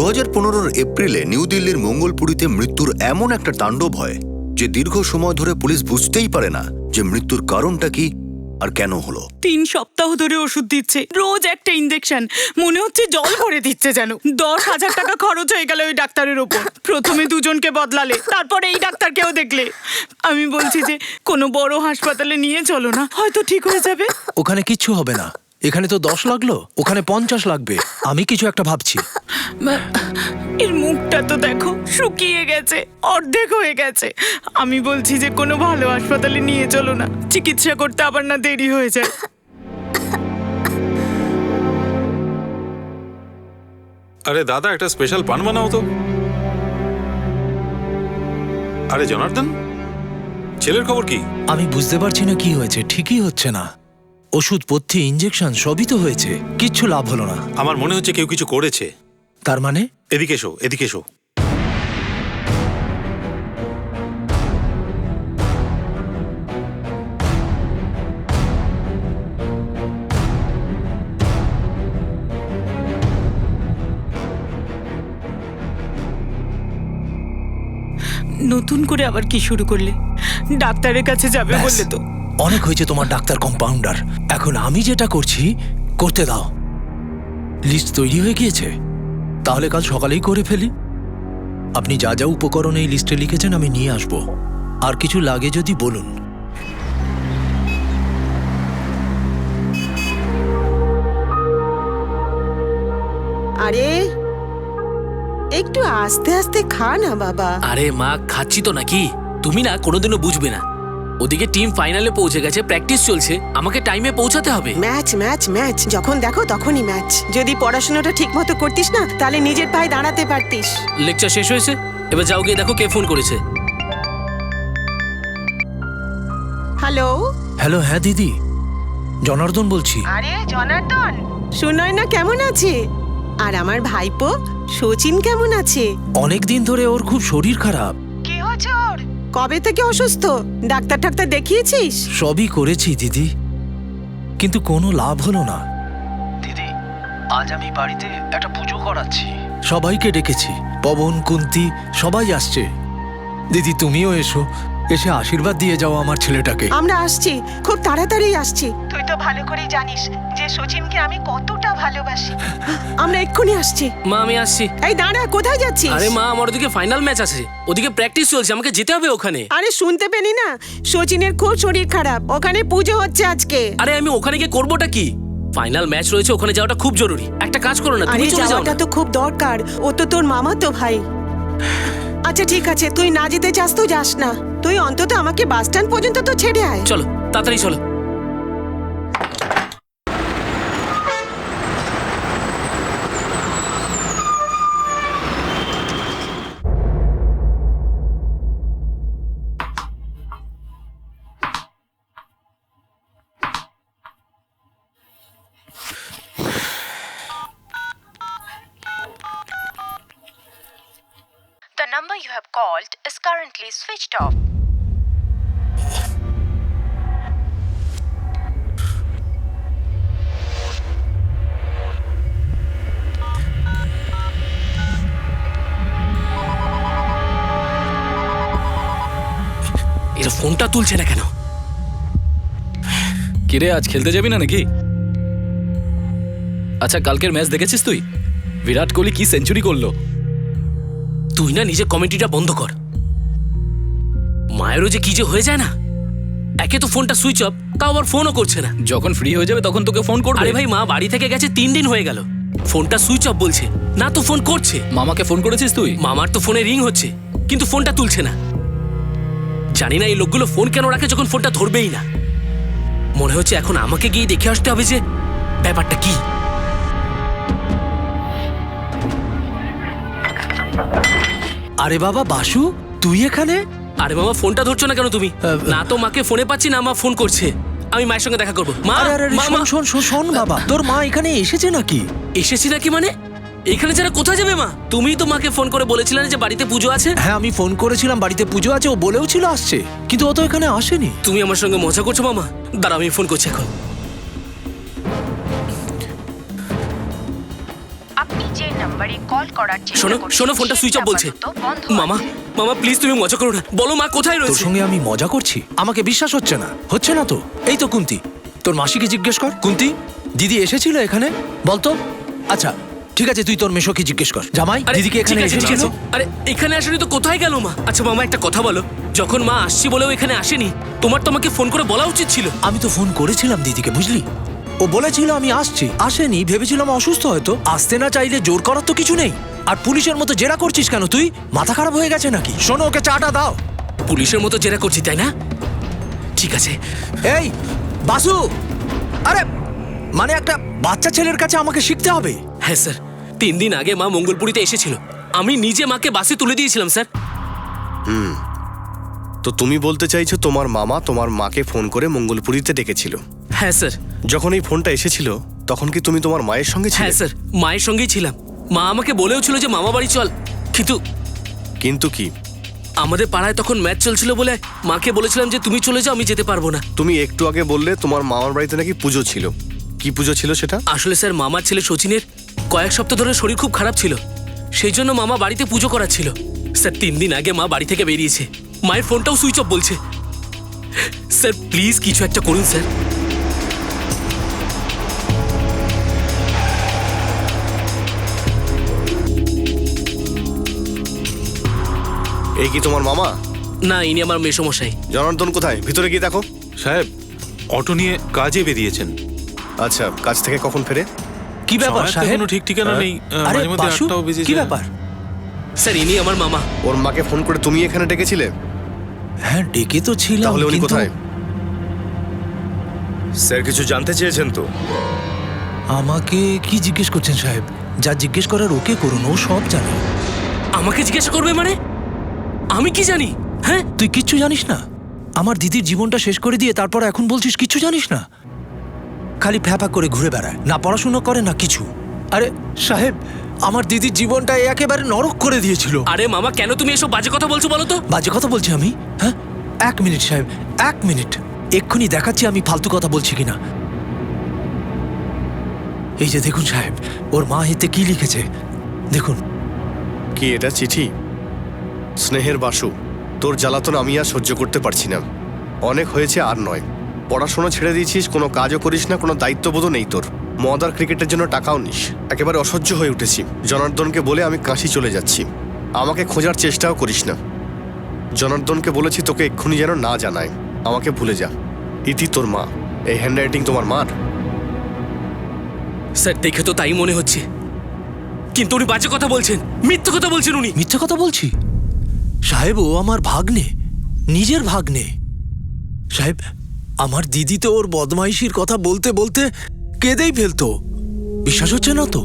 2015 এপ্রিলে নিউ দিল্লির মঙ্গলপুরীতে মৃত্যুর এমন একটা তাণ্ডব হয় যে দীর্ঘ সময় ধরে পুলিশ বুঝতেই পারে না যে মৃত্যুর কারণটা কি আর কেন হলো। 3 সপ্তাহ ধরে ওষুধ দিচ্ছে, রোজ একটা ইনজেকশন, মনে হচ্ছে জল ভরে দিচ্ছে যেন। 10,000 টাকা খরচ হয়ে গেল ওই ডাক্তারের ওপর। প্রথমে দুজনকে বদলালে, তারপরে এই ডাক্তারকেও দেখলে। আমি বলছি যে কোনো বড় হাসপাতালে নিয়ে চলো না, হয়তো ঠিক হয়ে যাবে। ওখানে কিচ্ছু হবে না। এখানে তো 10 লাগলো, ওখানে 50 লাগবে। আমি কিছু একটা ভাবছি। এর মুখটা তো দেখো, শুকিয়ে গেছে, অর্ধেক হয়ে গেছে। আমি বলছি যে কোনো ভালো হাসপাতালে নিয়ে চলো না, চিকিৎসা করতে আবার না দেরি হয়ে যায়। আরে দাদা, একটা স্পেশাল পান বানাও তো। আরে জনার্দন, ছেলের খবর কি? আমি বুঝতে পারছি না কি হয়েছে, ঠিকই হচ্ছে না। ওষুধ পথ্যি ইনজেকশন সবই তো হয়েছে, কিচ্ছু লাভ হলো না। আমার মনে হচ্ছে কেউ কিছু করেছে। তার মানে? এদিকে এসো, এদিকে এসো। নতুন করে আবার কি শুরু করলে? ডাক্তারের কাছে যাবে ব্যাস, বললে তো। অনেক হয়েছে তোমার ডাক্তার কম্পাউন্ডার। এখন আমি যেটা করছি করতে দাও। লিস্ট তৈরি হয়ে গিয়েছে, তাহলে কাল সকালেই করে ফেলি। আপনি যা যা উপকরণ এই লিস্টে লিখেছেন আমি নিয়ে আসব। আর কিছু লাগে যদি বলুন। আরে একটু আস্তে আস্তে খা না বাবা। আরে মা, খাচ্ছি তো নাকি? তুমি না কোনোদিনও বুঝবে না। ওদিকে টিম ফাইনালে পৌঁছে গেছে, প্র্যাকটিস চলছে, আমাকে টাইমে পৌঁছাতে হবে। ম্যাচ ম্যাচ ম্যাচ, যখন দেখো তখনই ম্যাচ। যদি পড়াশোনাটা ঠিক মতো করতিস না, তাহলে নিজের পায়ে দাঁড়াতে পারতিস। লেকচার শেষ হয়েছে, এবার যাও গিয়ে দেখো কে ফোন করেছে। হ্যালো হ্যালো, হ্যাঁ দিদি, জনার্দন বলছি। আরে জনার্দন, সুনয় না কেমন আছে? আর আমার ভাইপো সচিন কেমন আছে? অনেক দিন ধরে ওর খুব শরীর খারাপ। কি হয়েছে ওর? কবে থেকে অসুস্থ? ডাক্তার টাক্তার দেখিয়েছিস? সবই করেছি দিদি, কিন্তু কোনো লাভ হলো না। দিদি, আজ আমি বাড়িতে একটা পুজো করাচ্ছি, সবাইকে ডেকেছি, পবন, কুন্তি সবাই আসছে। দিদি তুমিও এসো, এসে আশীর্বাদ দিয়ে যাও আমার ছেলেটাকে। আমরা আসছি, খুব তাড়াতাড়ি আসছি। তুই তো ভালো করেই জানিস যে সচিনকে আমি কতটা ভালোবাসি। আমরা এক্ষুনি আসছি। মা আমি আসছি। এই দাঁড়া, কোথায় যাচ্ছিস? আরে মা, আমার ওদিকে ফাইনাল ম্যাচ আছে, ওদিকে প্র্যাকটিস চলছে, আমাকে যেতে হবে ওখানে। আরে শুনতে পেলি না? সচিনের খুব শরীর খারাপ, ওখানে পুজো হচ্ছে আজকে। আরে আমি ওখানে গিয়ে করবোটা কি? ফাইনাল ম্যাচ রয়েছে, ওখানে যাওয়াটা খুব জরুরি। একটা কাজ করো না, আরে তুমি চলে যাও যাওয়াটা না। তো খুব দরকার, ও তো তোর মামা তো ভাই। আচ্ছা ঠিক আছে, তুই না যেতে চাস তো যাস না। তুই অন্তত আমাকে বাস স্ট্যান্ড পর্যন্ত তো ছেড়ে আয়। চলো তাড়াতাড়ি চলো। The number you have called is currently switched off. এরা ফোনটা তুলছে না কেন? কিরে, আজ খেলতে যাবি না নাকি? আচ্ছা, কালকের ম্যাচ দেখেছিস তুই? বিরাট কোহলি কি সেঞ্চুরি করলো। তুই না নিজে কমেন্ট্রিটা বন্ধ কর। মায়েরও যে কি যে হয়ে যায় না। একে তো ফোনটা সুইচ অফ, তাও আবার ফোনও করছে না। যখন ফ্রি হয়ে যাবে তখন তোকে ফোন করবে। আরে ভাই, মা বাড়ি থেকে গেছে 3 দিন হয়ে গেল, ফোনটা সুইচ অফ বলছে, না তো ফোন করছে। মামাকে ফোন করেছিস তুই? মামার তো ফোনে রিং হচ্ছে, কিন্তু ফোনটা তুলছে না। জানি না এই লোকগুলো ফোন কেন রাখে যখন ফোনটা ধরবেই না। মনে হচ্ছে এখন আমাকে গিয়ে দেখে আসতে হবে যে ব্যাপারটা কি। আরে বাবা বাসু, তুই এখানে? আরে মামা, ফোনটা ধরছো না কেন তুমি? না তো মাকে ফোনে পাচ্ছি, না মা ফোন করছে। আমি মায়ের সঙ্গে দেখা করবো। মা, আরে আরে মামা, শোন শোন শোন বাবা, তোর মা এখানে এসেছে নাকি? এসেছি নাকি মানে? এখানে যারা কোথায় যাবে মা? তুমিই তো মাকে ফোন করে বলেছিলে যে বাড়িতে পুজো আছে। হ্যাঁ, আমি ফোন করেছিলাম, বাড়িতে পুজো আছে, ও বলেও ছিল আসছে, কিন্তু ও তো এখানে আসেনি। তুমি আমার সঙ্গে মজা করছো মামা? দাঁড়া, আমি ফোন করছি এখন। আপনি যে নাম্বারে কল করার চেষ্টা শোনো করছেন শোনো ফোনটা সেই সুইচ অফ বলছে। আপাতত বন্ধ মামা মামা প্লিজ তুমি মজা করো না, বলো মা কোথায় তোর রয়েছে। সঙ্গে আমি মজা করছি? আমাকে বিশ্বাস হচ্ছে না? হচ্ছে না তো? এই তো কুন্তি, তোর মাসিকে জিজ্ঞেস কর। কুন্তি, দিদি এসেছিল এখানে? বলতো। আচ্ছা ঠিক আছে, তুই তোর মেশোকে জিজ্ঞেস কর। জামাই, আরে, দিদিকে এখানে ঠিক আছে, ঠিক এসেছিল? আছে। আরে এখানে আসেনি তো কোথায় গেল মা? আচ্ছা মামা একটা কথা বলো, যখন মা আসছি বলেও এখানে আসেনি, তোমাকে ফোন করে বলা উচিত ছিল। আমি তো ফোন করেছিলাম দিদিকে, বুঝলি? ও বলেছিল আমি আসছি, আসেনি। ভেবেছিলাম অসুস্থ হয়তো। আসতে না চাইলে জোর করার তো কিছু নেই। আর পুলিশের মতো জেরা করছিস কেন তুই? মাথা খারাপ হয়ে গেছে নাকি? শোনো, ওকে চাটা দাও। পুলিশের মতো জেরা করছি তাই না? ঠিক আছে। এই বাসু, আরে মানে একটা বাচ্চা ছেলের কাছে আমাকে শিখতে হবে? হ্যাঁ স্যার, 3 দিন আগে মা মঙ্গলপুরিতে এসেছিল, আমি নিজে মাকে বাসে তুলে দিয়েছিলাম স্যার। তো তুমি বলতে চাইছো তোমার মামা তোমার মাকে ফোন করে মঙ্গলপুরীতে ডেকেছিল? হ্যাঁ স্যার। যখন এই ফোনটা এসেছিল তখন কি তুমি তোমার মায়ের সঙ্গে ছিলে? হ্যাঁ স্যার, মায়ের সঙ্গেই ছিলাম। মা আমাকে বলেও ছিল যে মামা বাড়ি চল, কিন্তু কি? আমাদের পাড়ায় তখন ম্যাচ চলছিল বলে মাকে বলেছিলাম যে তুমি চলে যাও, আমি যেতে পারবো না। তুমি একটু আগে বললে তোমার মামার বাড়িতে নাকি পুজো ছিল। কি পুজো ছিল সেটা? আসলে স্যার মামার ছেলে সচিনের কয়েক সপ্তাহ ধরে শরীর খুব খারাপ ছিল, সেই জন্য মামা বাড়িতে পুজো করা ছিল। স্যার 3 দিন আগে মা বাড়ি থেকে বেরিয়েছে, মায়ের ফোনটাও সুইচ অফ বলছে। স্যার প্লিজ কিছু একটা করুন স্যার। এই কি তোমার মামা? না, ইনি আমার মেসোমশাই। জনার্দন কোথায়? ভিতরে গিয়ে দেখো। সাহেব অটো নিয়ে কাজে বেরিয়েছেন। আচ্ছা, কাজ থেকে কখন ফেরে? কি ব্যাপার সময়ের তো সাহেব? কোনো ঠিক ঠিকানা নেই, আরে মাঝে মধ্যে বাসু, 8টাও বেজে কি যায়। ব্যাপার? স্যার ইনি আমার মামা। ওর মাকে ফোন করে তুমি এখানে ডেকেছিলে? হ্যাঁ ডেকে তো ছিলাম। তাহলে উনি কিন্তু- কোথায়? স্যার কিছু জানতে চেয়েছেন তো? আমাকে কি জিজ্ঞেস করছেন সাহেব? যা জিজ্ঞেস করার ওকে করুন, ও সব জানে। আমাকে জিজ্ঞাসা করবে মানে? আমি কি জানি? হ্যাঁ, তুই কিচ্ছু জানিস না? আমার দিদির জীবনটা শেষ করে দিয়ে তারপর এখন বলছিস কিচ্ছু জানিস না? খালি ফ্যাপা করে ঘুরে বেড়ায়, না পড়াশুনো করে না কিছু। আরে সাহেব, আমার দিদির জীবনটা একেবারে নরক করে দিয়েছিল। আরে মামা কেন তুমি এসব বাজে কথা বলছো বলো তো? বাজে কথা বলছি আমি? হ্যাঁ, 1 মিনিট সাহেব, 1 মিনিট। এক্ষুনি দেখাচ্ছি আমি ফালতু কথা বলছি কিনা। এই যে দেখুন সাহেব, ওর মা এতে কি লিখেছে দেখুন। কি এটা চিঠি? স্নেহের বাসু, তোর জ্বালাতন আমি আর সহ্য করতে পারছি না। অনেক হয়েছে, আর নয়। পড়াশোনা ছেড়ে দিয়েছিস, কোনো কাজও করিস না, কোনো দায়িত্ববোধও নেই তোর। মদ আর ক্রিকেটের জন্য টাকাও নিস। একেবারে অসহ্য হয়ে উঠেছি। জনার্দনকে বলে আমি কাশি চলে যাচ্ছি। আমাকে খোঁজার চেষ্টাও করিস না। জনার্দনকে বলেছি তোকে এক্ষুনি যেন না জানায়। আমাকে ভুলে যা। ইতি তোর মা। এই হ্যান্ডরাইটিং তোমার মার? স্যার দেখে তো তাই মনে হচ্ছে, কিন্তু উনি বাজে কথা বলছেন, মিথ্যে কথা বলছেন উনি। মিথ্যে কথা বলছি? সাহেব, ও আমার ভাগ্নে, নিজের ভাগ্নে। সাহেব, আমার দিদি তো ওর বদমাইশির কথা বলতে বলতে কেঁদেই ফেলতো। বিশ্বাস হচ্ছে না তো?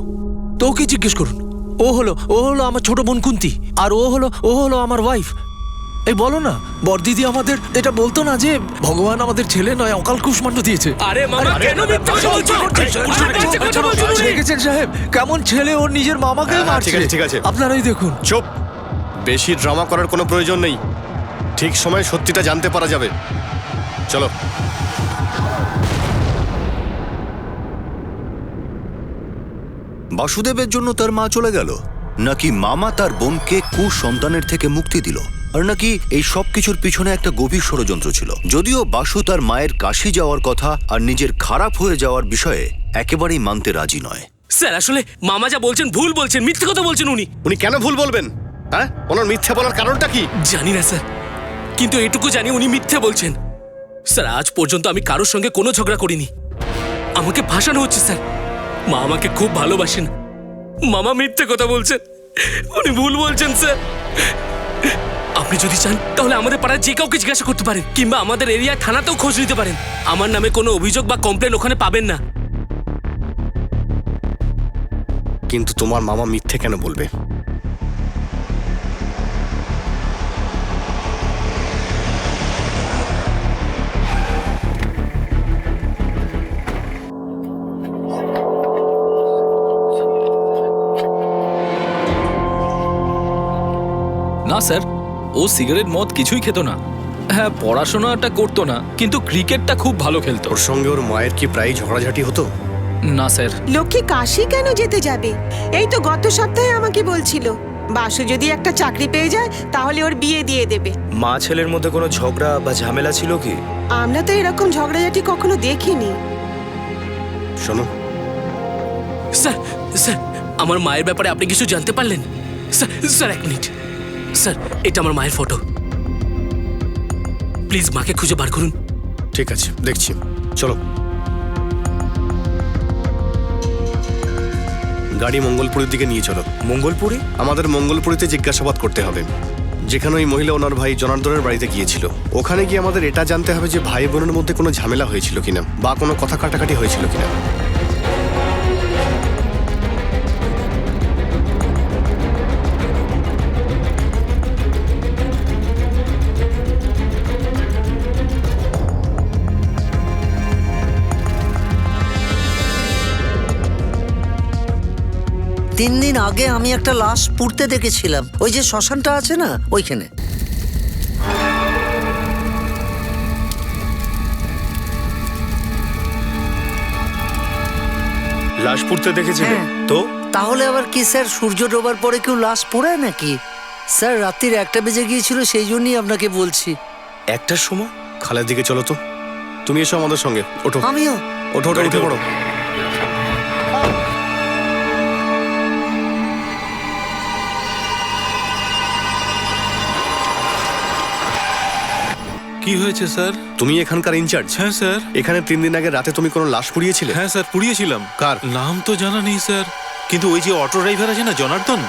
তো ওকে জিজ্ঞেস করুন। ও হলো আমার ছোট বোন কুন্তি, আর ও হলো আমার ওয়াইফ। এই বলো না, বড়দিদি আমাদের এটা বলতো না যে ভগবান আমাদের ছেলে নয় অকাল কুষ্মাণ্ড দিয়েছে? আরে মামা কেন মিথ্যে কথা বলছো? মিথ্যে কথা বলছো উনি। দেখেছেন সাহেব, কেমন ছেলে ওর নিজের মামাকে হ্যাঁ, মারছে। ঠিক আছে, ঠিক আছে। আপনারাই দেখুন। চুপ। বেশি ড্রামা করার কোনো প্রয়োজন নেই। ঠিক সময়ে সত্যিটা জানতে পারা যাবে। চলো। বাসুদেবের জন্য তার মা চলে গেল, নাকি মামা তার বোনকে কুসন্তানের থেকে মুক্তি দিল, আর নাকি এই সব কিছুর পিছনে একটা গভীর ষড়যন্ত্র ছিল? যদিও বাসু তার মায়ের কাশি যাওয়ার কথা আর নিজের খারাপ হয়ে যাওয়ার বিষয়ে একেবারেই মানতে রাজি নয়। স্যার আসলে মামা যা বলছেন ভুল বলছেন, মিথ্যে কথা বলছেন উনি। উনি কেন ভুল বলবেন? হ্যাঁ, ওনার মিথ্যা বলার কারণটা কি? জানি না স্যার, কিন্তু এটুকু জানি উনি মিথ্যে বলছেন। স্যার আজ পর্যন্ত আমি কারোর সঙ্গে কোনো ঝগড়া করিনি। আমাকে ভাসানো হচ্ছে স্যার। মা আমাকে খুব ভালোবাসেন। মামা মিথ্যে কথা বলছেন, উনি ভুল বলছেন স্যার। আপনি যদি চান তাহলে আমাদের পাড়ায় যে কাউকে জিজ্ঞাসা করতে পারেন, কিংবা আমাদের এরিয়া থানাতেও খোঁজ নিতে পারেন। আমার নামে কোনো অভিযোগ বা কমপ্লেন ওখানে পাবেন না। কিন্তু তোমার মামা মিথ্যে কেন বলবে? না স্যার, ও সিগারেট মদ কিছুই খেত না। হ্যাঁ, পড়াশোনাটা করতো না, কিন্তু ক্রিকেটটা খুব ভালো খেলতো। ওর সঙ্গে ওর মায়ের কি প্রায় ঝগড়াঝাটি হতো? না স্যার। লক্ষ্মী কাশি কেন যেতে যাবে? এই তো গত সপ্তাহে আমাকে বলছিল বাসু যদি একটা চাকরি পেয়ে যায় তাহলে ওর বিয়ে দিয়ে দেবে। মা ছেলের মধ্যে কোনো ঝগড়া বা ঝামেলা ছিল কি? আমরা তো এরকম ঝগড়াঝাটি কখনো দেখিনি। শোনো, স্যার স্যার আমার মায়ের ব্যাপারে আপনি কিছু জানতে পারলেন? স্যার স্যার এক মিনিট স্যার, এটা আমার মায়ের ফটো। প্লিজ মাকে খুঁজে বার করুন। ঠিক আছে, দেখছি, চলো। গাড়ি মঙ্গলপুরের দিকে নিয়ে চলো। মঙ্গলপুরে? আমাদের মঙ্গলপুরিতে জিজ্ঞাসাবাদ করতে হবে, যেখানে ওই মহিলা ওনার ভাই জনার্দনের বাড়িতে গিয়েছিল। ওখানে গিয়ে আমাদের এটা জানতে হবে যে ভাই বোনের মধ্যে কোনো ঝামেলা হয়েছিল কিনা বা কোনো কথা কাটাকাটি হয়েছিল কিনা। তিন দিন আগে আমি একটা লাশ পুড়তে দেখেছিলাম, ওই যে শ্মশানটা আছে না ওইখানে। লাশ পুড়তে দেখেছিলে? তো তাহলে আবার কি স্যার, সূর্য ডোবার পরে কেউ লাশ পোড়ায় নাকি? স্যার রাত্রির 1টা বেজে গিয়েছিল, সেই জন্যই আপনাকে বলছি। একটার সময়? খালের দিকে চলো তো। তুমি এসো আমাদের সঙ্গে, ওঠো। আমিও। ওঠো, ওঠো, উঠে পড়ো। কি হয়েছে স্যার? তুমি এখানকার ইনচার্জ? হ্যাঁ স্যার। এখানে 3 দিন আগে রাতে তুমি কোনো লাশ পুড়িয়েছিলে? হ্যাঁ স্যার, পুড়িয়েছিলাম। কার নাম তো জানা নেই স্যার, কিন্তু ওই যে অটো ড্রাইভার আছে না জনার্দন,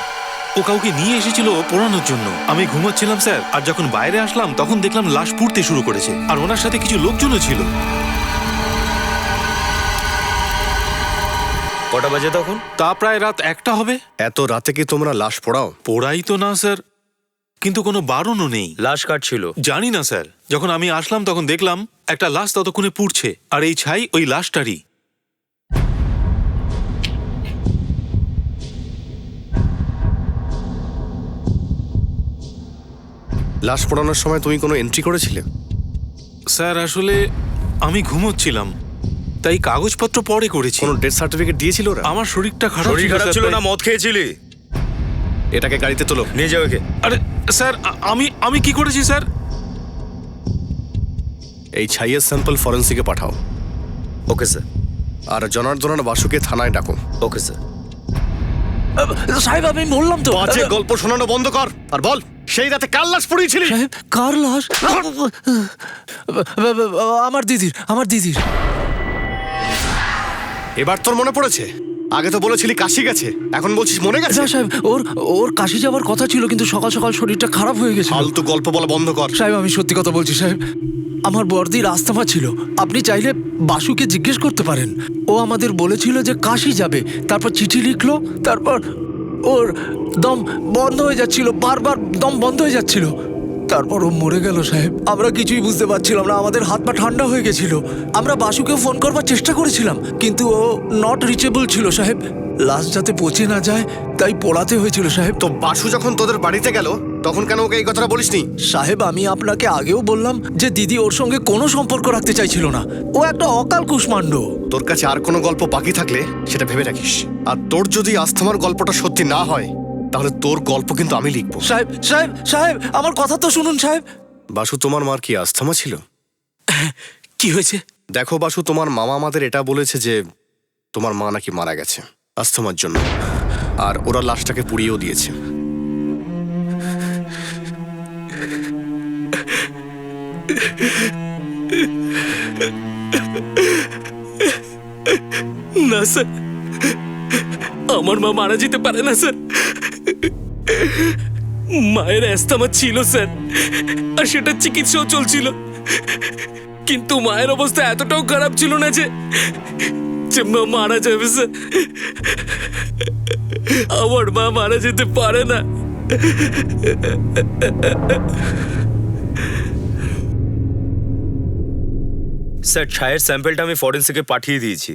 ও কাউকে নিয়ে এসেছিল পোড়ানোর জন্য। আমি ঘুমোচ্ছিলাম স্যার, আর যখন বাইরে আসলাম তখন দেখলাম লাশ পুড়তে শুরু করেছে, আর ওনার সাথে কিছু লোকজনও ছিল। কটা বাজে তখন? তা প্রায় রাত 1টা হবে। এত রাতে কি তোমরা লাশ পোড়াও? পোড়াই তো না স্যার, কিন্তু কোনো বারণও নেই। লাশ কাট ছিল? জানি না স্যার, যখন আমি আসলাম তখন দেখলাম একটা লাশ ততক্ষণে পুড়ছে, আর এই ছাই ওই লাশটারই। লাশ পোড়ানোর সময় তুমি কোনো এন্ট্রি করেছিলে? স্যার আসলে আমি ঘুমোচ্ছিলাম, তাই কাগজপত্র পরে করেছি। কোনো ডেথ সার্টিফিকেট দিয়েছিল ওরা? আমার শরীরটা খারাপ শরীর খারাপ ছিল না মদ খেয়েছিলি? এটাকে গাড়িতে তোলো, নিয়ে যাও একে। আরে স্যার, আমি কি করেছি স্যার? এই ছাইয়ের স্যাম্পল ফরেন্সিকে পাঠাও। Okay sir. আর জনার্দন বাসুকে থানায় ডাকো। Okay sir. সাহেব আমি বললাম তো। বাজে গল্প শোনানো বন্ধ কর, আর বল সেই রাতে কার লাশ পুড়িয়েছিলি? সাহেব কার লাশ? আমার দিদির। এবার তোর মনে পড়েছে? আগে তো বলেছিলি কাশি গেছে, এখন বলছিস মনে গেছে? না সাহেব, ওর কাশি যাওয়ার কথা ছিল, কিন্তু সকাল সকাল শরীরটা খারাপ হয়ে গেছে। ফালতু গল্প বলা বন্ধ কর। সাহেব আমি সত্যি কথা বলছি সাহেব, আমার বর্দির আস্থামা ছিল। আপনি চাইলে বাসুকে জিজ্ঞেস করতে পারেন। ও আমাদের বলেছিল যে কাশি যাবে, তারপর চিঠি লিখলো, তারপর ওর দম বন্ধ হয়ে যাচ্ছিল, বারবার দম বন্ধ হয়ে যাচ্ছিল, তারপর ও মরে গেল সাহেব। আমরা কিছুই বুঝতে পারছিলাম না, আমাদের হাত পা ঠান্ডা হয়ে গেছিল। আমরা বাসুকে ফোন করবার চেষ্টা করেছিলাম, কিন্তু ও নট রিচেবল ছিল সাহেব। লাশ যাতে পচে না যায় তাই পোড়াতে হয়েছিল সাহেব। তো বাসু যখন তোদের বাড়িতে গেল তখন কেন ওকে এই কথাটা বলিসনি? সাহেব আমি আপনাকে আগেও বললাম যে দিদি ওর সঙ্গে কোনো সম্পর্ক রাখতে চাইছিল না, ও একটা অকাল কুষ্মাণ্ড। তোর কাছে আর কোনো গল্প বাকি থাকলে সেটা ভেবে রাখিস। আর তোর যদি আস্থামার গল্পটা সত্যি না হয় তাহলে তোর গল্প কিন্তু আমি লিখবো। সাহেব সাহেব সাহেব আমার কথা তো শুনুন সাহেব। বাসু তোমার মার কি আস্থামা ছিল? কি হয়েছে? দেখো বাসু, তোমার মামা আমাদের এটা বলেছে যে তোমার মা নাকি মারা গেছে আস্থামার জন্য, আর ওরা লাশটাকে পুড়িয়েও দিয়েছে। না স্যার, আমার মা মারা যেতে পারে না স্যার। মায়ের অ্যাস্থামা ছিল স্যার, আর সেটা চিকিৎসাও চলছিল, কিন্তু মায়ের অবস্থা এতটাও খারাপ ছিল না যে মা মারা যাবে স্যার। আমার মা মারা যেতে পারে না। স্যার ছায়ের স্যাম্পলটা আমি ফরেন্সিকে পাঠিয়ে দিয়েছি।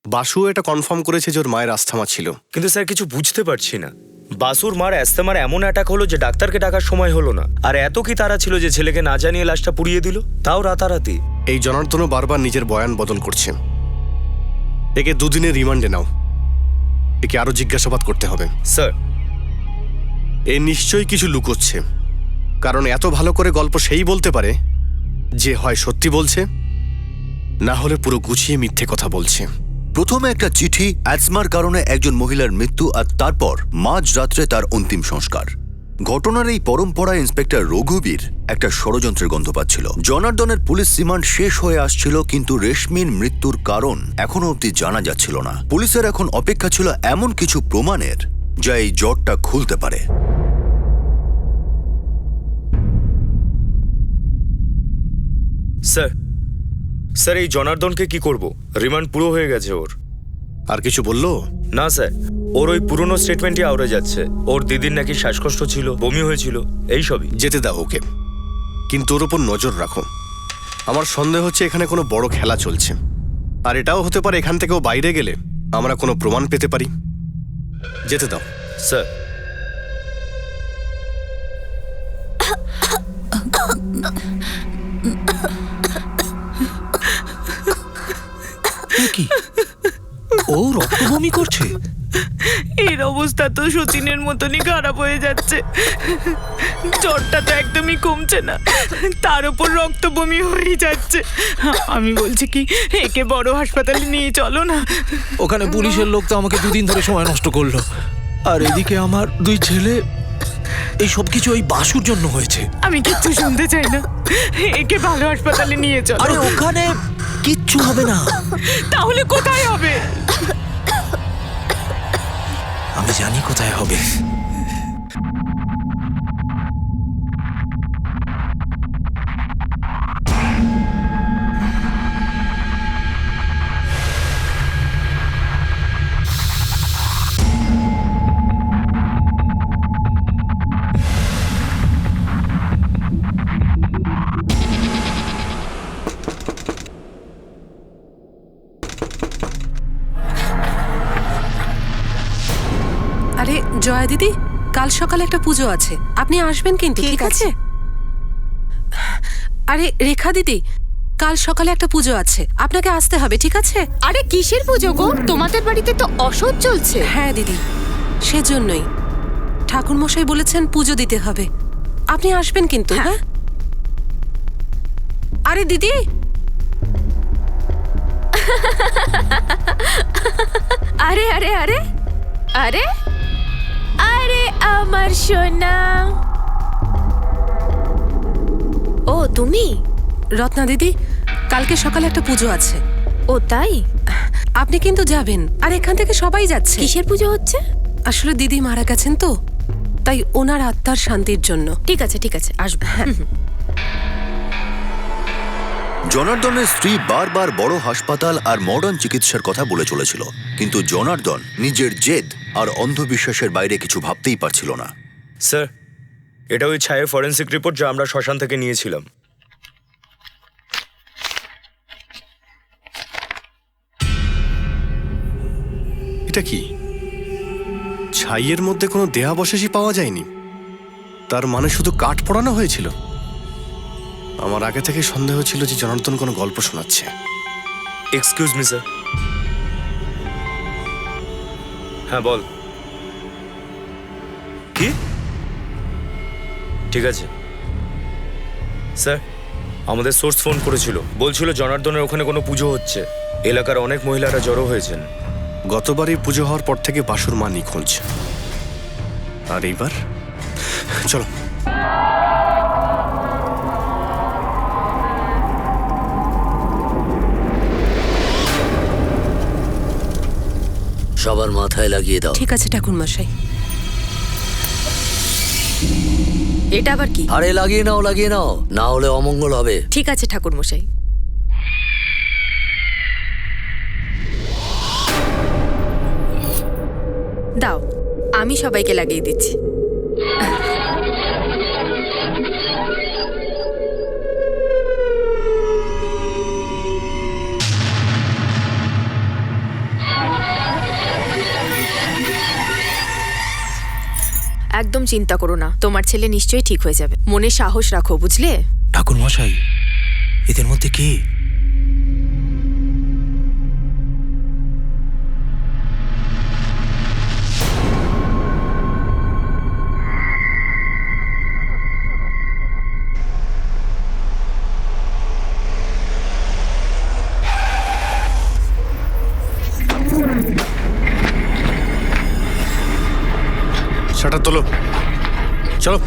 বাসু এটা কনফার্ম করেছে যে ওর মায়ের আস্থামা ছিল। কিন্তু স্যার কিছু বুঝতে পারছি না, বাসুর মার অ্যাস্থামার এমন অ্যাটাক হলো যে ডাক্তারকে ডাকার সময় হলো না, আর এত কি তারা ছিল যে ছেলেকে না জানিয়ে লাশটা পুড়িয়ে দিল, তাও রাতারাতি। এই জনার্দনও বারবার নিজের বয়ান বদল করছে। একে 2 দিনের রিমান্ডে নাও। একে আরো জিজ্ঞাসাবাদ করতে হবে। স্যার, এ নিশ্চয়ই কিছু লুকোচ্ছে, কারণ এত ভালো করে গল্প সেই বলতে পারে যে হয় সত্যি বলছে, না হলে পুরো গুছিয়ে মিথ্যে কথা বলছে। প্রথমে একটা চিঠি, অ্যাজমার কারণে একজন মহিলার মৃত্যু, আর তারপর মাঝরাত্রে তার অন্তিম সংস্কার। ঘটনার এই পরম্পরা ইন্সপেক্টর রঘুবীর একটা ষড়যন্ত্রের গন্ধ পাচ্ছিল। জনার্দনের পুলিশ রিমান্ড শেষ হয়ে আসছিল, কিন্তু রেশমির মৃত্যুর কারণ এখনো অবধি জানা যাচ্ছিল না। পুলিশের এখন অপেক্ষা ছিল এমন কিছু প্রমাণের যা এই জটটা খুলতে পারে। স্যার এই জনার্দনকে কি করব? রিমান্ড পুরো হয়ে গেছে ওর। আর কিছু বললো? না স্যার, ওর ওই পুরনো স্টেটমেন্টই আউড়ে যাচ্ছে। ওর দিদির নাকি শ্বাসকষ্ট ছিল, বমি হয়েছিল, এই সবই। যেতে দাও ওকে, কিন্তু ওর উপর নজর রাখো। আমার সন্দেহ হচ্ছে এখানে কোনো বড় খেলা চলছে, আর এটাও হতে পারে এখান থেকেও বাইরে গেলে আমরা কোনো প্রমাণ পেতে পারি। যেতে দাও। স্যার, কি ও রক্তবমি করছে? এর অবস্থা তো সতীনের মতনই খারাপ হয়ে যাচ্ছে। জ্বরটা তো একদমই কমছে না, তার উপর রক্ত বমি হয়ে যাচ্ছে। আমি বলছি কি, একে বড় হাসপাতালে নিয়ে চলো না। ওখানে পুলিশের লোক তো আমাকে 2 দিন ধরে সময় নষ্ট করলো, আর এদিকে আমার 2 ছেলে। এই সব কিছু ওই বাসুর জন্য হয়েছে। আমি কিচ্ছু শুনতে চাই না, একে ভালো হাসপাতালে নিয়ে চলো। আরে ওখানে কিচ্ছু হবে না। তাহলে কোথায় হবে? আমি জানি কোথায় হবে। আরে জয়া দিদি, কাল সকালে একটা পুজো আছে, আপনি আসবেন কিন্তু, ঠিক আছে? আরে রেখা দিদি, কাল সকালে একটা পুজো আছে, আপনাকে আসতে হবে, ঠিক আছে? আরে কিসের পুজো গো? তোমাদের বাড়িতে তো অসৎ চলছে। হ্যাঁ দিদি, সেজন্যই ঠাকুর মশাই বলেছেন পুজো দিতে হবে। আপনি আসবেন কিন্তু, হ্যাঁ? আরে দিদি, আরে আরে আরে আরে আরে আমার সোনা। ও তুমি? রত্না দিদি, কালকে সকালে একটা পুজো আছে। ও তাই? আপনি কিন্তু যাবেন, আর এখান থেকে সবাই যাচ্ছে। কিসের পুজো হচ্ছে? আসলে দিদি মারা গেছেন তো, তাই ওনার আত্মার শান্তির জন্য। ঠিক আছে ঠিক আছে, আসবো। জনার্দনের স্ত্রী বারবার বড় হাসপাতাল আর মডার্ন চিকিৎসার কথা বলে চলেছিল, কিন্তু জনার্দন নিজের জেদ আর অন্ধবিশ্বাসের বাইরে কিছু ভাবতেই পারছিল না। স্যার, এটা ওই ছায়ের ফরেন্সিক রিপোর্ট যা আমরা শ্মশান থেকে নিয়েছিলাম। এটা কি? ছাইয়ের মধ্যে কোনো দেহাবশেষই পাওয়া যায়নি, তার মানে শুধু কাঠ পোড়ানো হয়েছিল। আমার আগে থেকে সন্দেহ ছিল যে জনার্দন কোনো গল্প শোনাচ্ছে। Excuse me sir. হ্যাঁ বল। কি? ঠিক আছে স্যার, আমাদের সোর্স ফোন করেছিল, বলছিল জনার্দনের ওখানে কোনো পুজো হচ্ছে, এলাকার অনেক মহিলারা জড়ো হয়েছেন। গতবারই পুজো হওয়ার পর থেকে বাসুর মা নিখোঁজ, আর এইবার চলো। সবার মাথায় লাগিয়ে দাও। ঠিক আছে ঠাকুর মশাই। এটা আবার কি? আরে লাগিয়ে নাও, না হলে অমঙ্গল হবে। ঠিক আছে ঠাকুর মশাই। দাও, আমি সবাইকে লাগিয়ে দিচ্ছি। একদম চিন্তা করো না, তোমার ছেলে নিশ্চয়ই ঠিক হয়ে যাবে। মনে সাহস রাখো, বুঝলে? ঠাকুর মশাই, এদের মধ্যে কি? শাটার তোলো, চলো।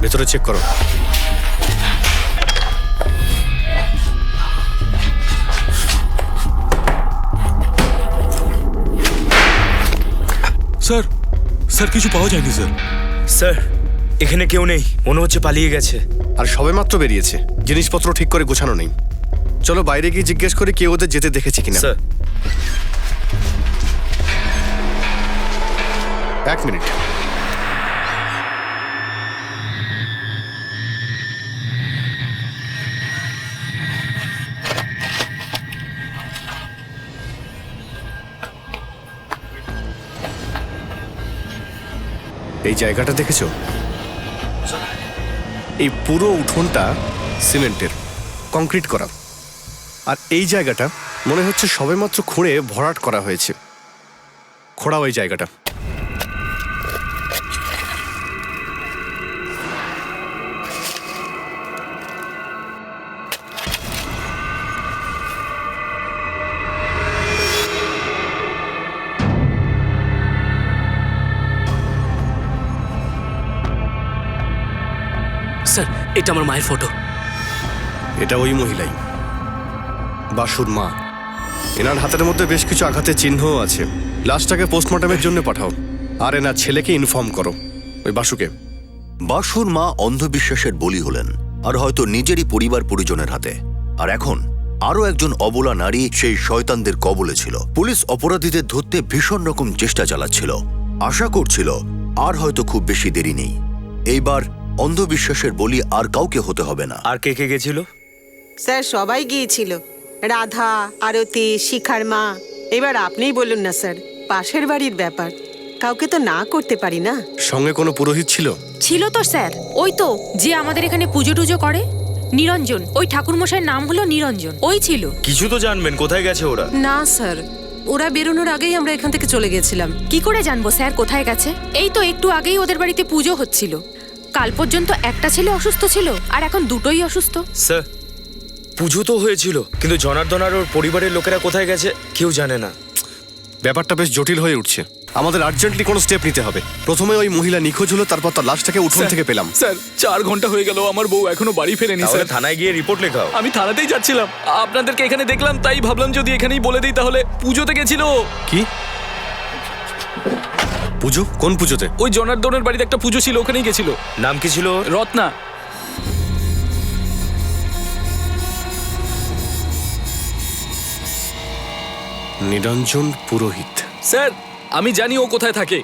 ভেতরে চেক করো। স্যার স্যার কিছু পাওয়া যায়নি স্যার। স্যার এখানে কেউ নেই, মনে হচ্ছে পালিয়ে গেছে। আর সবেমাত্র বেরিয়েছে, জিনিসপত্র ঠিক করে গোছানো নেই। চলো বাইরে গিয়ে জিজ্ঞেস করে কেউ ওদের যেতে দেখেছে কিনা। Sir 1 minute. এই জায়গাটা দেখেছো? এই পুরো উঠোনটা সিমেন্টের, কংক্রিট করা। আর এই জায়গাটা মনে হচ্ছে সবেমাত্র খুঁড়ে ভরাট করা হয়েছে। খোঁড়াও এই জায়গাটা। স্যার এটা আমার মায়ের ফটো। এটা ওই মহিলাই, বাসুর মা। এনার হাতের মধ্যে বেশ কিছু আঘাতের চিহ্নও আছে। লাশটাকে পোস্টমর্টমের জন্য পাঠাও, আর এনার ছেলেকে ইনফর্ম করো, ওই বাসুকে। বাসুর মা অন্ধবিশ্বাসের বলি হলেন, আর হয়তো নিজেরই পরিবার পরিজনের হাতে। আর এখন আরো একজন অবলা নারী সেই শয়তানদের কবলে ছিল। পুলিশ অপরাধীদের ধরতে ভীষণ রকম চেষ্টা চালাচ্ছিল। আশা করছিল আর হয়তো খুব বেশি দেরি নেই, এইবার অন্ধবিশ্বাসের বলি আর কাউকে হতে হবে না। আর কে কে গেছিল? স্যার সবাই গিয়েছিল, রাধা, আরতি, শিখার মা। এবার আপনিই বলুন না স্যার, পাশের বাড়ির ব্যাপার, কাউকে তো না করতে পারি না। সঙ্গে কোনো পুরোহিত ছিল? ছিল তো স্যার, ওই তো যে আমাদের এখানে পুজো টুজো করে, নিরঞ্জন। ওই ঠাকুরমশাইয়ের নাম হলো নিরঞ্জন, ওই ছিল। কিছু তো জানবেন, কোথায় গেছে ওরা? না স্যার, ওরা বেরোনোর আগেই আমরা এখান থেকে চলে গেছিলাম। কি করে জানবো স্যার কোথায় গেছে? এই তো একটু আগেই ওদের বাড়িতে পুজো হচ্ছিল। কাল পর্যন্ত একটা ছেলে অসুস্থ ছিল, আর এখন দুটোই অসুস্থ। স্যার পুজো তো হয়েছিল, কিন্তু জনার্দন আর ওর পরিবারের লোকেরা কোথায় গেছে কেউ জানে না। ব্যাপারটা বেশ জটিল হয়ে উঠছে। আমাদের আর্জেন্টলি কোনো স্টেপ নিতে হবে। প্রথমে ওই মহিলা নিখোঁজ হলো, তারপর তার লাশটাকে উঠোন থেকে পেলাম। স্যার 4 ঘন্টা হয়ে গেল, আমার বউ এখনো বাড়ি ফেরেনি তাহলে স্যার। থানায় গিয়ে রিপোর্ট লেখাও। আমি থানাতেই যাচ্ছিলাম, আপনাদেরকে এখানে দেখলাম, তাই ভাবলাম যদি এখানেই বলে দিই তাহলে। পুজোতে গেছিল। কি পুজো? কোন পুজোতে? ওই জনার্দনের বাড়িতে একটা পুজো ছিল, ওখানেই গেছিল। নাম কি ছিল ওর? রত্না। নিরঞ্জন পুরোহিত। স্যার আমি জানি ও কোথায় থাকে।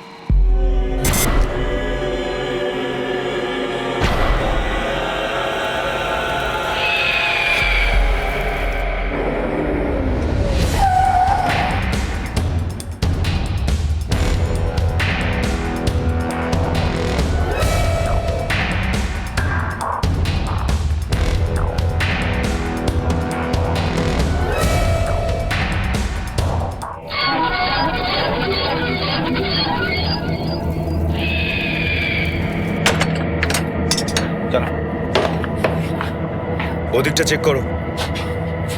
ওদিকটা চেক করো,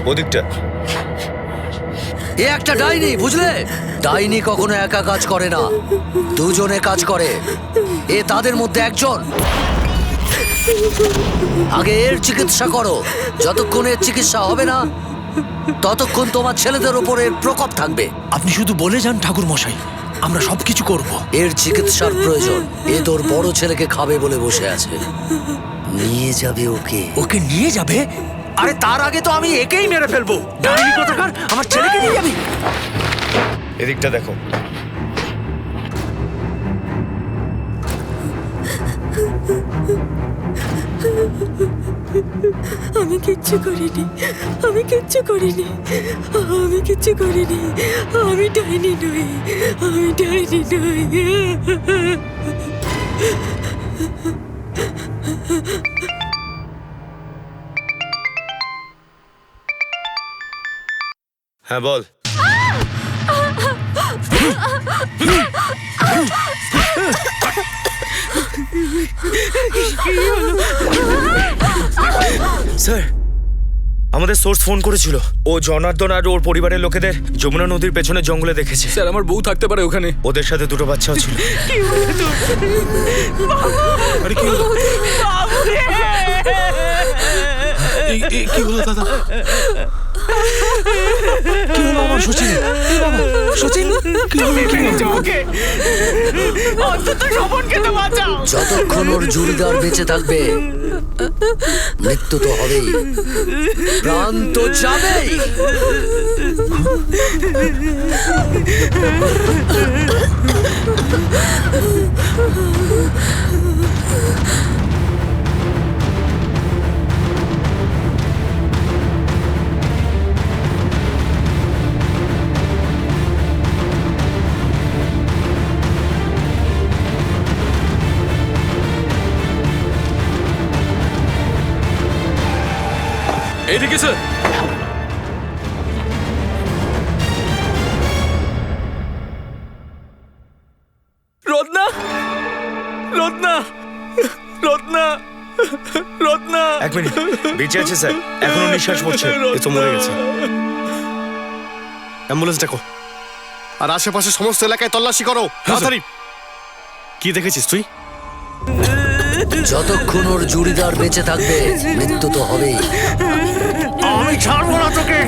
ওদিকটা। এ একটা ডাইনি, বুঝলে? ডাইনি কখনো একা কাজ করে না, দুজনে কাজ করে। এ তাদের মধ্যে একজন। আগে এর চিকিৎসা করো। যতক্ষণ এর চিকিৎসা হবে না, ততক্ষণ তোমার ছেলেদের উপর এর প্রকোপ থাকবে। আপনি শুধু বলে যান ঠাকুর মশাই, আমরা সবকিছু করব। এর চিকিৎসার প্রয়োজন। এ তোর বড় ছেলেকে খাবে বলে বসে আছে। নিয়ে যাবে ওকে। ওকে নিয়ে যাবে? আরে তার আগে তো আমি একেই মেরে ফেলবো। ডাইনি কোথাকার, আমার ছেলেকে নিয়ে যাবি? এদিকটা দেখো। আমি কিচ্ছু করিনি, আমি কিচ্ছু করিনি, আমি কিচ্ছু করিনি। আমি ডাইনি নই, আমি ডাইনি নই। হ্যাঁ বল। স্যার আমাদের সোর্স ফোন করেছিল। ও জনার্দন আর ওর পরিবারের লোকেদের যমুনা নদীর পেছনে জঙ্গলে দেখেছে। স্যার আমার বউ থাকতে পারে ওখানে। ওদের সাথে দুটো বাচ্চাও ছিল। কি হলো তোর? আরে কি হলো? বাবু রে! কি হলো দাদা? কি হলো আমার সচিন? এই বাবা, সচিন কি হলো? কি হলো? ওকে অন্তত শোভনকে তো বাঁচাও। যতক্ষণ ওর জুড়িদার বেঁচে থাকবে মৃত্যু তো হবেই, প্রাণ তো যাবেই। এইদিকে স্যার। রত্না, রত্না, রত্না, রত্না। 1 মিনিট, বেঁচে আছে স্যার, এখনো নিঃশ্বাস পড়ছে। এ তো মরে গেছে। অ্যাম্বুলেন্স ডাকো আর আশেপাশে সমস্ত এলাকায় তল্লাশি করো তাড়াতাড়ি। কি দেখেছিস তুই? যতক্ষণ ওর জুড়িদার বেঁচে থাকবে মৃত্যু তো হবেই। আমি ছাড়বো না তোকে।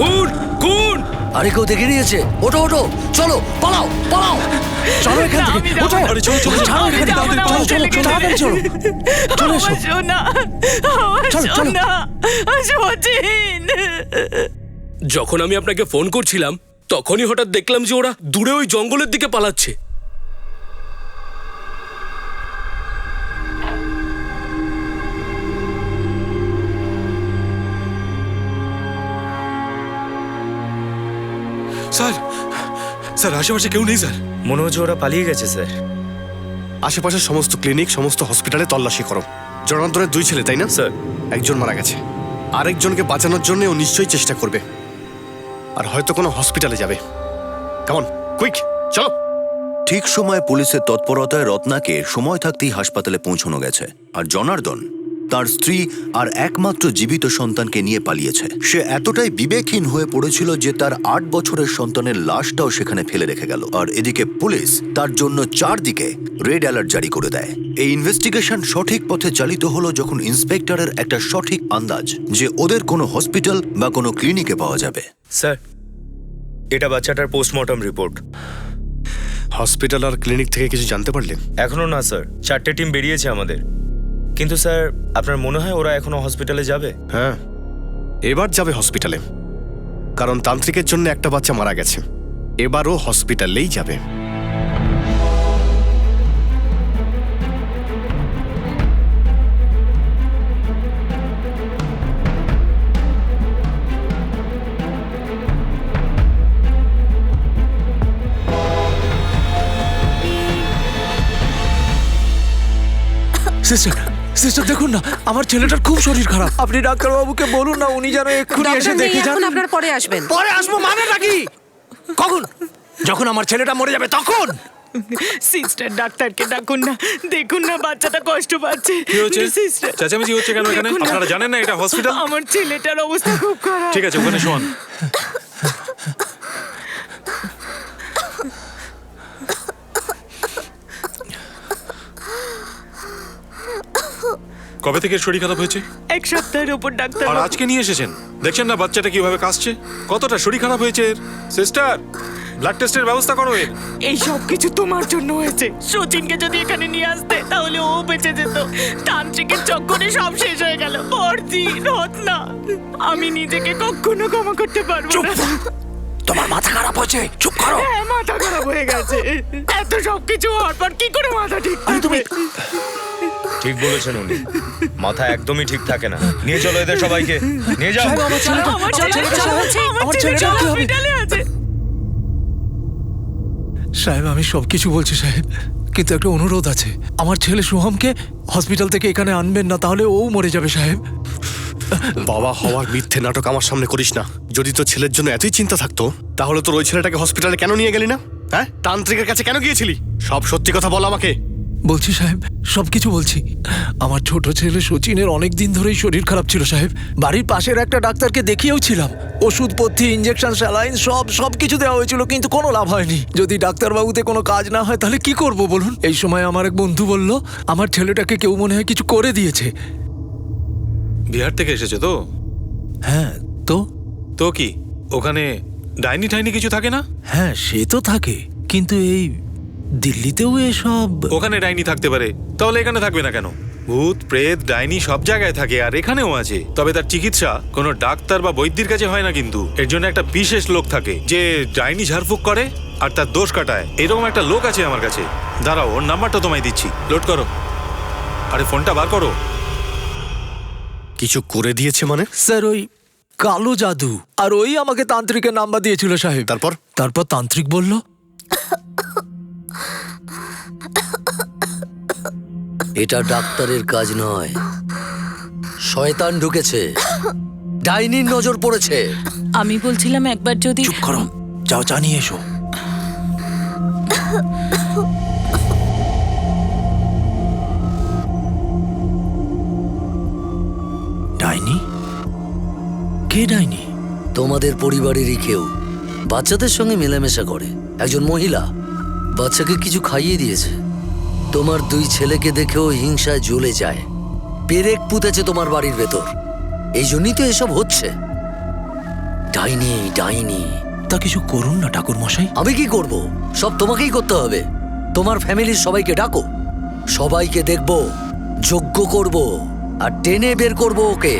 কোন কোন? আরে কেউ দেখে নিয়েছে। ওঠো ওঠো, চলো পালাও পালাও। চলো এখান থেকে, ওঠো। আরে চলো চলো ছাড়ো এখান থেকে, যাবো না, চলো, আমার চলো, ছেলেকে তাড়াতাড়ি চলো। চলে এসো। আমার সোনা, আমার চলো, চলো। সোনা, সচিন। যখন আমি আপনাকে ফোন করছিলাম তখনই হঠাৎ দেখলাম যে ওরা দূরে ওই জঙ্গলের দিকে পালাচ্ছে। স্যার, স্যার আশেপাশে কেউ নেই স্যার। মনে হচ্ছে ওরা পালিয়ে গেছে স্যার। আশেপাশের সমস্ত ক্লিনিক, সমস্ত হসপিটালে তল্লাশি করো। জনার্দনের 2 ছেলে, তাই না? স্যার, একজন মারা গেছে, আরেকজনকে বাঁচানোর জন্য ও নিশ্চয়ই চেষ্টা করবে, আর হয়তো কোনো হসপিটালে যাবে। কেমন, কুইক চলো। ঠিক সময় পুলিশের তৎপরতায় রত্নাকে সময় থাকতেই হাসপাতালে পৌঁছানো গেছে, আর জনার্দন তার স্ত্রী আর একমাত্র জীবিত সন্তানকে নিয়ে পালিয়েছে। সে এতটাই বিবেকহীন হয়ে পড়েছিল যে তার 8 বছরের সন্তানের লাশটাও সেখানে ফেলে রেখে গেল। আর এদিকে পুলিশ তার জন্য চারদিকে রেড অ্যালার্ট জারি করে দেয়। এই ইনভেস্টিগেশন সঠিক পথে চালিত হলো যখন ইন্সপেক্টরের একটা সঠিক আন্দাজ যে ওদের কোনো হসপিটাল বা কোনো ক্লিনিকে পাওয়া যাবে। স্যার এটা বাচ্চাটার পোস্টমর্টম রিপোর্ট। হসপিটাল আর ক্লিনিক থেকে কিছু জানতে পারলেন? এখনো না স্যার, 4টে টিম বেরিয়েছে আমাদের। কিন্তু স্যার আপনার মনে হয় ওরা এখনো হসপিটালে যাবে? হ্যাঁ, এবার যাবে হসপিটালে, কারণ তান্ত্রিকের জন্য একটা বাচ্চা মারা গেছে। এবারও হসপিটালেই যাবে। সিস্টার, সিস্টার দেখুন না, আমার ছেলেটার খুব শরীর খারাপ। আপনি ডাক্তারবাবুকে বলুন না, উনি যেন এক্ষুনি এসে ডক্টর নেই দেখে যান। এখন, আপনার পরে আসবেন। পরে আসবো মানে নাকি? কখন? যখন আমার ছেলেটা মরে যাবে তখন। সিস্টার, ডাক্তারকে ডাকুন না, দেখুন না বাচ্চাটা কষ্ট পাচ্ছে। কি হচ্ছে? সিস্টার, চেঁচামেচি হচ্ছে কেন এখানে? দেখুন না। আপনারা জানেন না এটা হসপিটাল? আমার ছেলেটার অবস্থা খুব খারাপ। ঠিক আছে, ওখানে শোন। কবে থেকে শরীর খারাপ হয়েছে? 1 সপ্তাহের উপর ডাক্তার। আর আজকে নিয়ে এসেছেন, দেখছেন না বাচ্চাটা কিভাবে কাশছে, কতটা শরীর খারাপ হয়েছে এর। সিস্টার, ব্লাড টেস্টের ব্যবস্থা করো এর। এই সব কিছু তোমার জন্য হয়েছে। সচিনকে যদি এখানে নিয়ে আসতে তাহলে ও বেঁচে যেত। তান্ত্রিকের চক্করে সব শেষ হয়ে গেল। বর্দি, রত্না, আমি নিজেকে কখনো ক্ষমা করতে পারবো না। তোমার মাথা খারাপ হয়েছে, চুপ করো। হ্যাঁ, মাথা খারাপ হয়ে গেছে। এত সবকিছু হওয়ার পর কি করে মাথা ঠিক থাকবে? ঠিক বলেছেন উনি, মাথা একদমই ঠিক থাকে না। নিয়ে চলো এদের সবাইকে, নিয়ে যাও। আমার ছেলেটা হসপিটালে আছে। সাহেব, আমি সবকিছু বলছি সাহেব, কিন্তু একটা অনুরোধ আছে। আমার ছেলে সোহামকে হসপিটাল থেকে এখানে আনবেন না, তাহলে ও মরে যাবে সাহেব। বাবা হওয়ার মিথ্যে নাটক আমার সামনে করিস না। যদি তোর ছেলের জন্য এতই চিন্তা থাকতো তাহলে তোর ওই ছেলেটাকে হসপিটালে কেন নিয়ে গেলি না? হ্যাঁ, তান্ত্রিকের কাছে কেন গিয়েছিলি? সব সত্যি কথা বল আমাকে। বলছি সাহেব, সবকিছু বলছি। আমার ছোট ছেলে সচিনের অনেক দিন ধরেই শরীর খারাপ ছিল সাহেব। বাড়ির পাশের একটা ডাক্তারকে দেখিয়েও ছিলাম। ওষুধপত্র, ইঞ্জেকশন, স্যালাইন সবকিছু দেওয়া হয়েছিল, কিন্তু কোনো লাভ হয়নি। যদি ডাক্তারবাবুতে কোনো কাজ না হয় তাহলে কি করব বলুন? এই সময় আমার এক বন্ধু বলল, আমার ছেলেটাকে কেউ মনে হয় কিছু করে দিয়েছে। বিহার থেকে এসেছে তো? হ্যাঁ, তো তো কি ওখানে ডাইনি ঠাইনি কিছু থাকে না? হ্যাঁ, সে তো থাকে, কিন্তু এই দিল্লিতেও এসব। ওখানে ডাইনি থাকতে পারে, তাহলে এখানে থাকবে না কেন? ভূত, প্রেত, ডাইনি সব জায়গায় থাকে, আর এখানেও আছে। তবে তার চিকিৎসা কোনো ডাক্তার বা বৈদ্যের কাছে হয় না, কিন্তু এর জন্য একটা বিশেষ লোক থাকে যে ডাইনি ঝাড়ফুঁক করে আর তার দোষ কাটায়। এরকম একটা লোক আছে আমার কাছে। দাঁড়াও, ওর নাম্বারটা তোমায় দিচ্ছি, লোড করো। আরে ফোনটা বার করো। কিছু করে দিয়েছে মানে? স্যার, ওই কালো জাদু, আর ওই আমাকে তান্ত্রিকের নাম্বার দিয়েছিল সাহেব। তারপর তান্ত্রিক বলল, এটা ডাক্তারের কাজ নয়, শয়তান ঢুকেছে, ডাইনির নজর পড়েছে। আমি বলছিলাম একবার যদি। চুপ করো, যাও জানিয়ে এসো। ডাইনি? কে ডাইনি? তোমাদের পরিবারেরই কেউ, বাচ্চাদের সঙ্গে মেলামেশা করে। একজন মহিলা বাচ্চাকে কিছু খাইয়ে দিয়েছে। তোমার 2 ছেলেকে দেখেও হিংসায় জ্বলে যায়। পেরেক পুঁতেছে তোমার বাড়ির ভেতর। এই জন্যই তো এসব হচ্ছে। ডাইনি, ডাইনি। তা কিছু করুন না ঠাকুর মশাই। আমি কি করব? সব তোমাকেই করতে হবে। তোমার ফ্যামিলির সবাইকে ডাকো, সবাইকে দেখবো, যজ্ঞ করব, আর টেনে বের করব ওকে,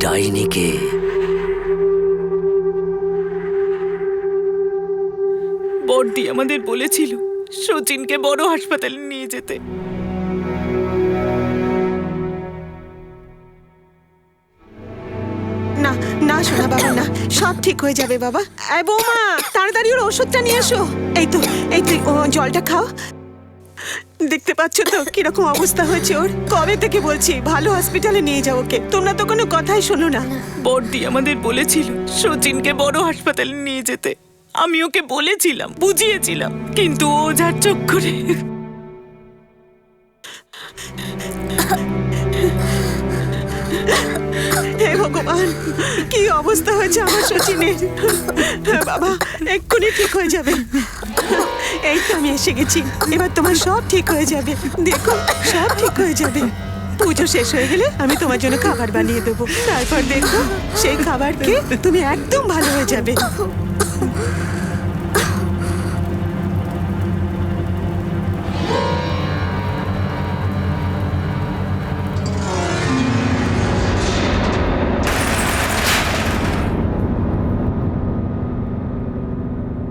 ডাইনিকে। বড়দি আমাদের বলেছিল সচিনকে বড় হাসপাতালে নিয়ে যেতে। না না শোনা বাবা, না, সব ঠিক হয়ে যাবে বাবা। এই বৌমা, তাড়াতাড়ি ওর ওষুধটা নিয়ে এসো। এই তো ও জলটা খাও। দেখতে পাচ্ছ তো কিরকম অবস্থা হয়েছে ওর। কবে থেকে বলছি ভালো হসপিটালে নিয়ে যাও ওকে, তোমরা তো কোনো কথাই শোনো না। বড়দি আমাদের বলেছিল সচিনকে বড় হাসপাতালে নিয়ে যেতে। আমি ওকে বলেছিলাম, বুঝিয়েছিলাম, কিন্তু ও যার চোখ করে। হে ভগবান, কি অবস্থা হয়েছে আমার সচিনের। বাবা, এক্ষুনি ঠিক হয়ে যাবে। এই তো আমি এসে গেছি, এবার তোমার সব ঠিক হয়ে যাবে। দেখো, সব ঠিক হয়ে যাবে। পুজো শেষ হয়ে গেলে আমি তোমার জন্য খাবার বানিয়ে দেবো। তারপর দেখো, সেই খাবার খেয়ে তুমি একদম ভালো হয়ে যাবে।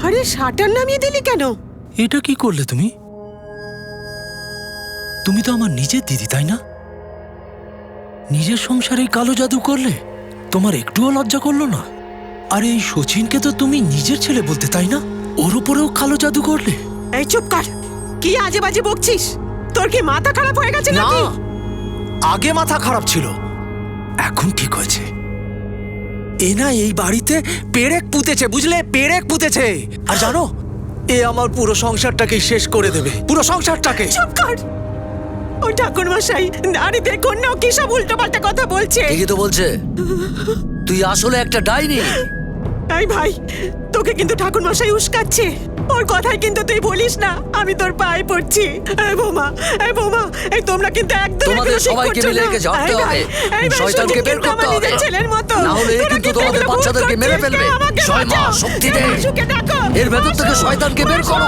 আরে, শাটার নামিয়ে দিলি কেন? এটা কি করলে তুমি? তুমি তো আমার নিজের দিদি, তাই না? নিজের সংসারে কালো জাদু করলে, তোমার একটুও লজ্জা করলো না? আরে এই সচিনকে তো তুমি নিজের ছেলে বলতে, তাই না? ওর উপরেও কালো জাদু করলে? এই চুপ কর, কি আজে বাজে বকছিস? তোর কি মাথা খারাপ হয়ে গেছে না, নাকি? আগে মাথা খারাপ ছিল, এখন ঠিক হয়েছে। এ না এই বাড়িতে পেরেক পুঁতেছে, বুঝলে? পেরেক পুঁতেছে। আর জানো, এ আমার পুরো সংসারটাকে শেষ করে দেবে, পুরো সংসারটাকে। চুপ কর। ও ঠাকুর মশাই, আরে দেখুন না, ও কি সব উল্টোপাল্টা কথা বলছে। ঠিকই তো বলছে, তুই আসলে একটা ডাইনি। এই ভাই, তোকে কিন্তু ঠাকুর মশাই উস্কাচ্ছে। ওর কথাই কিন্তু তুই বলিস না, আমি তোর পায়ে পড়ছি। এই বৌমা, এই বৌমা, এই তোমরা কিন্তু একদম তোমাদের এগুলো ঠিক সবাইকে করছো মিলে না। একে ঝাড়তে এই ভাই, হবে, এই ভাই, শয়তানকে সত্যি বের কিন্তু করতে আমার হবে। নিজের ছেলের মতো। না হলে এ তোরা কিন্তু কিন্তু তোমাদের এগুলো ভুল বাচ্চাদেরকে মেরে করছিস। ফেলবে। আমাকে জয় মা, বাঁচাও। শক্তি দে। মাসুকে ডাকো। এর ভেতর থেকে শয়তানকে বের করো।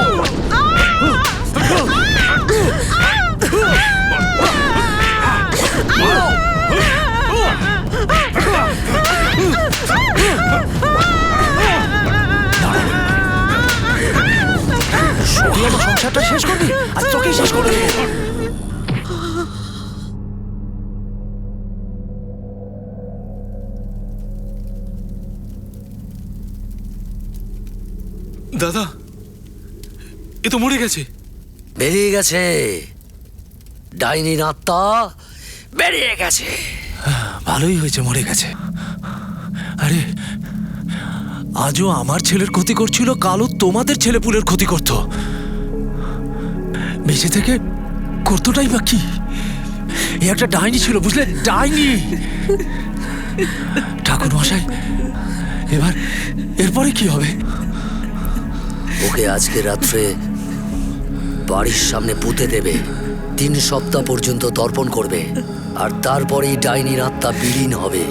তুই আমার সংসারটা শেষ করবি, আর তোকেই শেষ করে দেবো। দাদা, এ তো মরে গেছে। বেরিয়ে গেছে, ডাইনির আত্মা বেরিয়ে গেছে। ভালোই হয়েছে মরে গেছে। আরে আজও আমার ছেলের ক্ষতি করছিল, কালও তোমাদের ছেলেপুলের ক্ষতি করত। বেঁচে থেকে করতোটাই বা কি? এ একটা ডাইনি ছিল, বুঝলে, ডাইনি। ঠাকুর মশাই, এরপরে কি হবে? ওকে আজকে রাত্রে বাড়ির সামনে পুঁতে দেবে, 3 সপ্তাহ পর্যন্ত তর্পণ করবে, আর তারপরেই ডাইনির আত্মা বিলীন হবে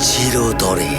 চিরতরে।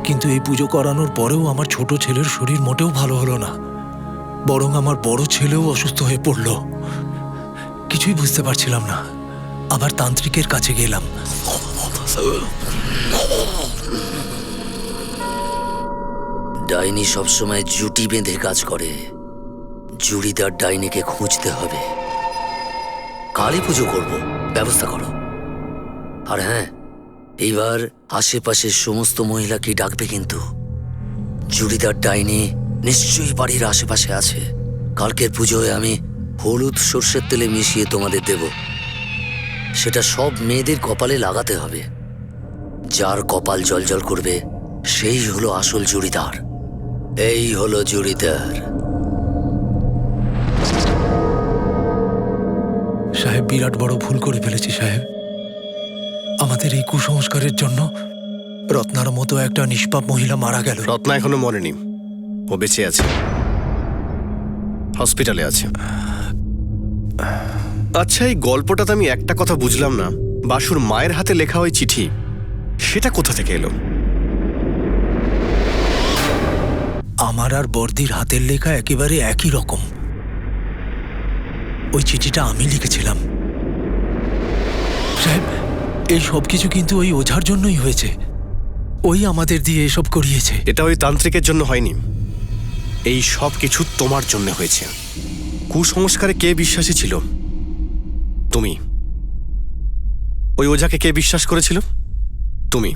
কিন্তু এই পুজো করানোর পরেও আমার ছোট ছেলের শরীর মোটেও ভালো হলো না, বরং আমার বড় ছেলেও অসুস্থ হয়ে পড়ল। কিছুই বুঝতে পারছিলাম না। আবার তান্ত্রিকের কাছে গেলাম। ডাইনি সবসময় জুটি বেঁধে কাজ করে। জুড়িদার ডাইনিকে খুঁজতে হবে। কালী পুজো করব, ব্যবস্থা করো। আর হ্যাঁ, এইবার আশেপাশের সমস্ত মহিলাকে ডাকবে কিন্তু। জুড়িদার ডাইনি নিশ্চয়ই বাড়ির আশেপাশে আছে। কালকের পুজোয় আমি হলুদ সর্ষের তেলে মিশিয়ে তোমাদের দেব। সেটা সব মেয়েদের কপালে লাগাতে হবে। যার কপাল জ্বলজ্বল করবে সেই হলো আসল জুড়িদার। এই হলো জুড়িদার। সাহেব, বিরাট বড় ভুল করে ফেলেছি সাহেব। আমাদের এই কুসংস্কারের জন্য রত্নার মতো একটা নিষ্পাপ মহিলা মারা গেল। রত্না এখনো মরেনি, ও বেঁচে আছে, হসপিটালে আছে। আচ্ছা, এই গল্পটাতে আমি একটা কথা বুঝলাম না, বাসুর মায়ের হাতে লেখা ওই চিঠি, সেটা কোথা থেকে এলো? আমার আর বর্দির হাতের লেখা একেবারে একই রকম। ওই চিঠিটা আমি লিখেছিলাম। সাহেব, এই সব কিছু কিন্তু ওই ওঝার জন্যই হয়েছে। ওই আমাদের দিয়ে এসব করিয়েছে। এটা ওই তান্ত্রিকের জন্য হয়নি, এই সব কিছু তোমার জন্য হয়েছে। কুসংস্কারে কে বিশ্বাসী ছিল? তুমি। ওই ওঝাকে কে বিশ্বাস করেছিল? তুমি।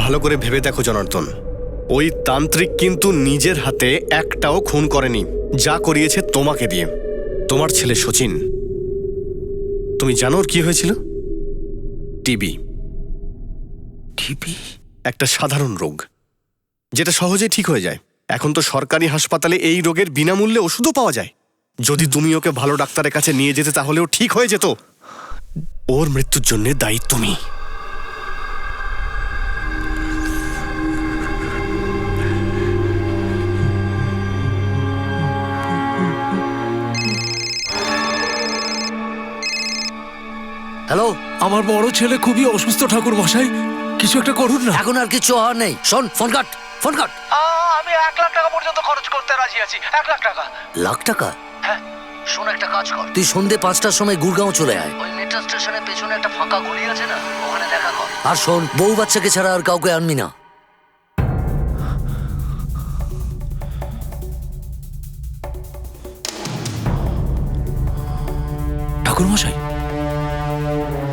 ভালো করে ভেবে দেখো জনার্দন, ওই তান্ত্রিক কিন্তু নিজের হাতে একটাও খুন করেনি, যা করিয়েছে তোমাকে দিয়ে। তোমার ছেলে শচীন, তুমি জানো ওর কি হয়েছিল? টিবি। টিবি একটা সাধারণ রোগ, যেটা সহজেই ঠিক হয়ে যায়। এখন তো সরকারি হাসপাতালে এই রোগের বিনামূল্যে ওষুধও পাওয়া যায়। যদি তুমি ওকে ভালো ডাক্তারের কাছে নিয়ে যেতে, তাহলেও ঠিক হয়ে যেত। ওর মৃত্যুর জন্য দায়ী তুমি। হ্যালো, আমার বড় ছেলে খুবই অসুস্থ ঠাকুর মশাই, কিছু একটা করুন না। এখন আর কিছু হওয়ার নেই। শোন, ফোন কাট, ফোন কাট। আমি 1 লাখ টাকা পর্যন্ত খরচ করতে রাজি আছি। 1 লাখ টাকা। লাখ টাকা? হ্যাঁ। শোন, একটা কাজ কর, তুই সন্ধে 5টার সময় গুড়গাঁও চলে আয়। ওই মেট্রো স্টেশনের পেছনে একটা ফাঁকা গলি আছে না, ওখানে দেখা কর। আর শোন, বউ বাচ্চাকে ছাড়া আর কাউকে আনবি না। ঠাকুর মশাই।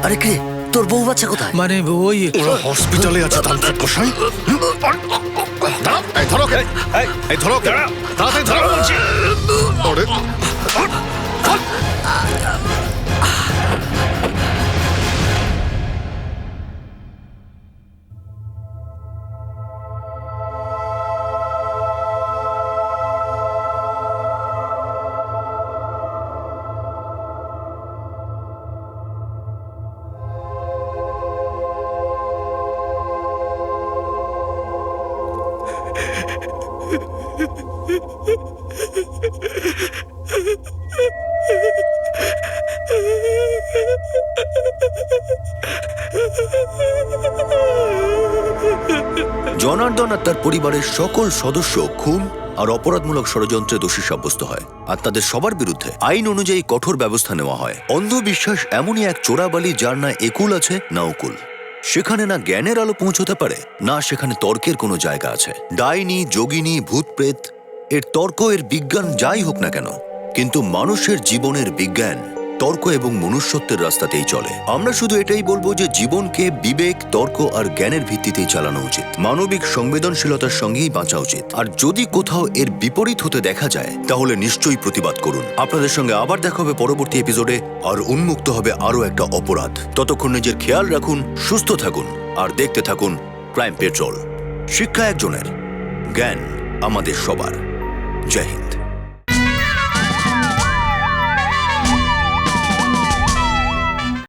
আরে কে, তোর বউ বাচ্চা কোথায়? মানে ওই ওরা হসপিটালে আছে তান্ত্রিক মশাই। এই ধরো, এই ধরো, তাড়াতাড়ি ধরো বলছি। ওরে, জনার্দন আর তার পরিবারের সকল সদস্য খুন আর অপরাধমূলক ষড়যন্ত্রে দোষী সাব্যস্ত হয় আর তাদের সবার বিরুদ্ধে আইন অনুযায়ী কঠোর ব্যবস্থা নেওয়া হয়। অন্ধবিশ্বাস এমনই এক চোরাবালি যার না একুল আছে না উকুল। সেখানে না জ্ঞানের আলো পৌঁছতে পারে, না সেখানে তর্কের কোনো জায়গা আছে। ডাইনি, যোগিনী, ভূতপ্রেত এর তর্ক, এর বিজ্ঞান যাই হোক না কেন, কিন্তু মানুষের জীবনের বিজ্ঞান তর্ক এবং মনুষ্যত্বের রাস্তাতেই চলে। আমরা শুধু এটাই বলবো যে জীবনকে বিবেক, তর্ক আর জ্ঞানের ভিত্তিতেই চালানো উচিত। মানবিক সংবেদনশীলতার সঙ্গেই বাঁচা উচিত। আর যদি কোথাও এর বিপরীত হতে দেখা যায় তাহলে নিশ্চয়ই প্রতিবাদ করুন। আপনাদের সঙ্গে আবার দেখা হবে পরবর্তী এপিসোডে, আর উন্মুক্ত হবে আরও একটা অপরাধ। ততক্ষণ নিজের খেয়াল রাখুন, সুস্থ থাকুন আর দেখতে থাকুন ক্রাইম পেট্রোল। শিক্ষা একজনের, জ্ঞান আমাদের সবার। জয় হিন্দ।